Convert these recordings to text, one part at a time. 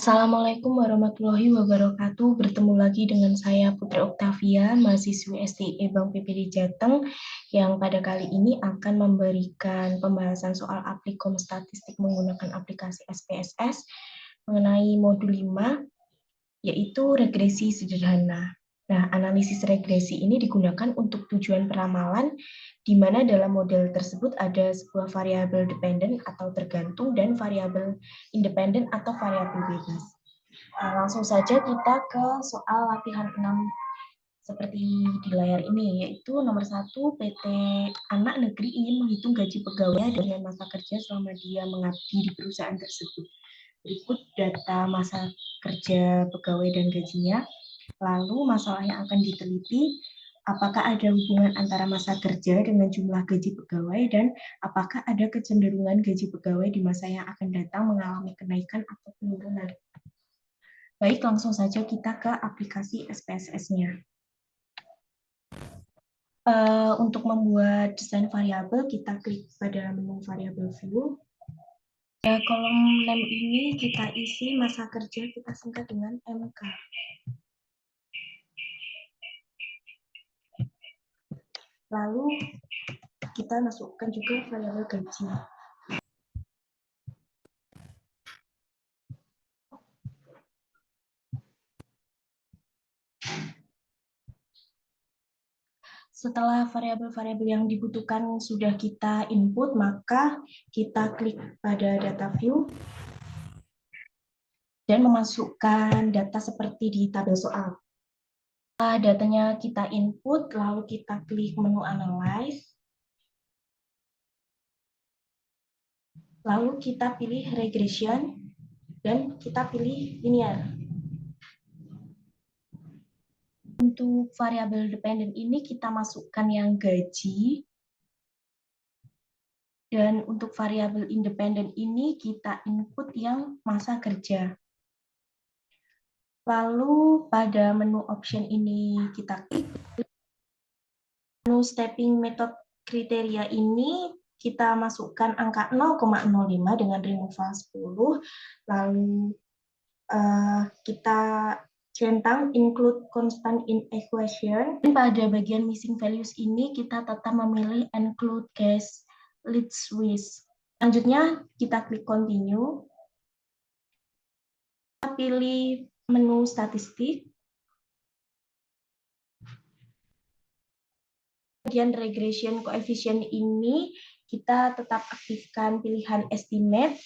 Assalamualaikum warahmatullahi wabarakatuh. Bertemu lagi dengan saya Putri Oktavia, mahasiswi STI Bank PPD Jateng, yang pada kali ini akan memberikan pembahasan soal applikom statistik menggunakan aplikasi SPSS mengenai modul 5, yaitu regresi sederhana. Nah, analisis regresi ini digunakan untuk tujuan peramalan, di mana dalam model tersebut ada sebuah variabel dependen atau tergantung dan variabel independen atau variabel bebas. Nah, langsung saja kita ke soal latihan 6 seperti di layar ini, yaitu nomor 1, PT Anak Negeri ingin menghitung gaji pegawai dengan masa kerja selama dia mengabdi di perusahaan tersebut. Berikut data masa kerja pegawai dan gajinya. Lalu masalah yang akan diteliti, apakah ada hubungan antara masa kerja dengan jumlah gaji pegawai dan apakah ada kecenderungan gaji pegawai di masa yang akan datang mengalami kenaikan atau penurunan. Baik, langsung saja kita ke aplikasi SPSS-nya. Untuk membuat desain variabel, kita klik pada menu variabel view. Kolom name ini kita isi masa kerja, kita singkat dengan MK. Lalu kita masukkan juga variabel gaji. Setelah variabel-variabel yang dibutuhkan sudah kita input, maka kita klik pada data view dan memasukkan data seperti di tabel soal. Datanya kita input, lalu kita klik menu analyze, lalu kita pilih regression, dan kita pilih linear. Untuk variabel dependen ini kita masukkan yang gaji, dan untuk variabel independen ini kita input yang masa kerja. Lalu pada menu option ini kita klik. Menu stepping method kriteria ini kita masukkan angka 0,05 dengan removal 10. Lalu kita centang include constant in equation. Dan pada bagian missing values ini kita tetap memilih include case leads with. Selanjutnya kita klik continue. Kita pilih menu statistik. Bagian regression coefficient ini kita tetap aktifkan pilihan estimate.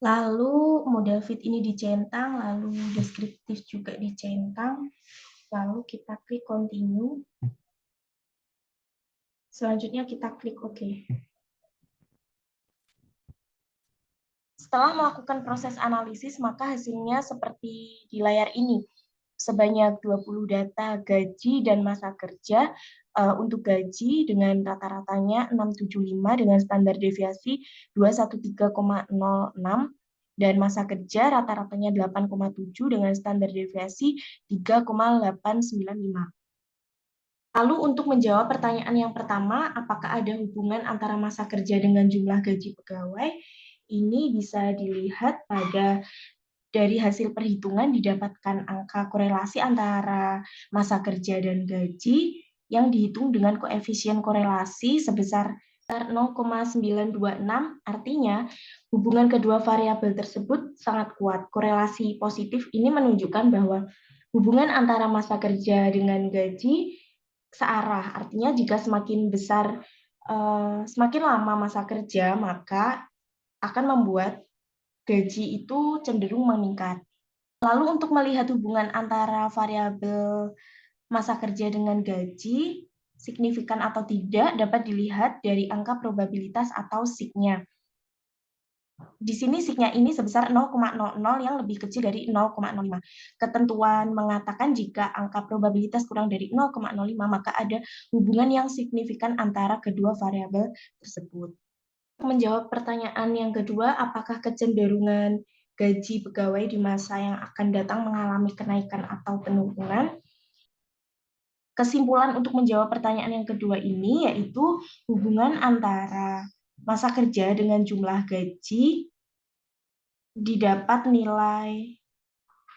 Lalu model fit ini dicentang, lalu deskriptif juga dicentang, lalu kita klik continue. Selanjutnya kita klik OK. Setelah melakukan proses analisis, maka hasilnya seperti di layar ini. Sebanyak 20 data gaji dan masa kerja. Untuk gaji dengan rata-ratanya 675 dengan standar deviasi 213,06, dan masa kerja rata-ratanya 8,7 dengan standar deviasi 3,895. Lalu untuk menjawab pertanyaan yang pertama, apakah ada hubungan antara masa kerja dengan jumlah gaji pegawai? Ini bisa dilihat pada dari hasil perhitungan didapatkan angka korelasi antara masa kerja dan gaji yang dihitung dengan koefisien korelasi sebesar 0,926, artinya hubungan kedua variabel tersebut sangat kuat. Korelasi positif ini menunjukkan bahwa hubungan antara masa kerja dengan gaji searah, artinya jika semakin besar, semakin lama masa kerja, maka akan membuat gaji itu cenderung meningkat. Lalu untuk melihat hubungan antara variabel masa kerja dengan gaji, signifikan atau tidak dapat dilihat dari angka probabilitas atau signya. Di sini signya ini sebesar 0,00 yang lebih kecil dari 0,05. Ketentuan mengatakan jika angka probabilitas kurang dari 0,05 maka ada hubungan yang signifikan antara kedua variabel tersebut. Menjawab pertanyaan yang kedua, apakah kecenderungan gaji pegawai di masa yang akan datang mengalami kenaikan atau penurunan? Kesimpulan untuk menjawab pertanyaan yang kedua ini yaitu hubungan antara masa kerja dengan jumlah gaji didapat nilai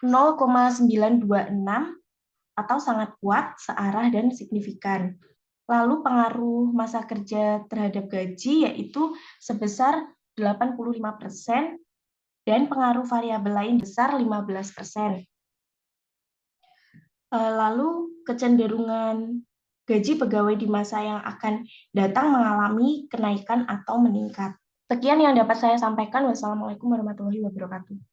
0,926 atau sangat kuat, searah, dan signifikan. Lalu pengaruh masa kerja terhadap gaji yaitu sebesar 85% dan pengaruh variabel lain besar 15%. Lalu kecenderungan gaji pegawai di masa yang akan datang mengalami kenaikan atau meningkat. Sekian yang dapat saya sampaikan. Wassalamualaikum warahmatullahi wabarakatuh.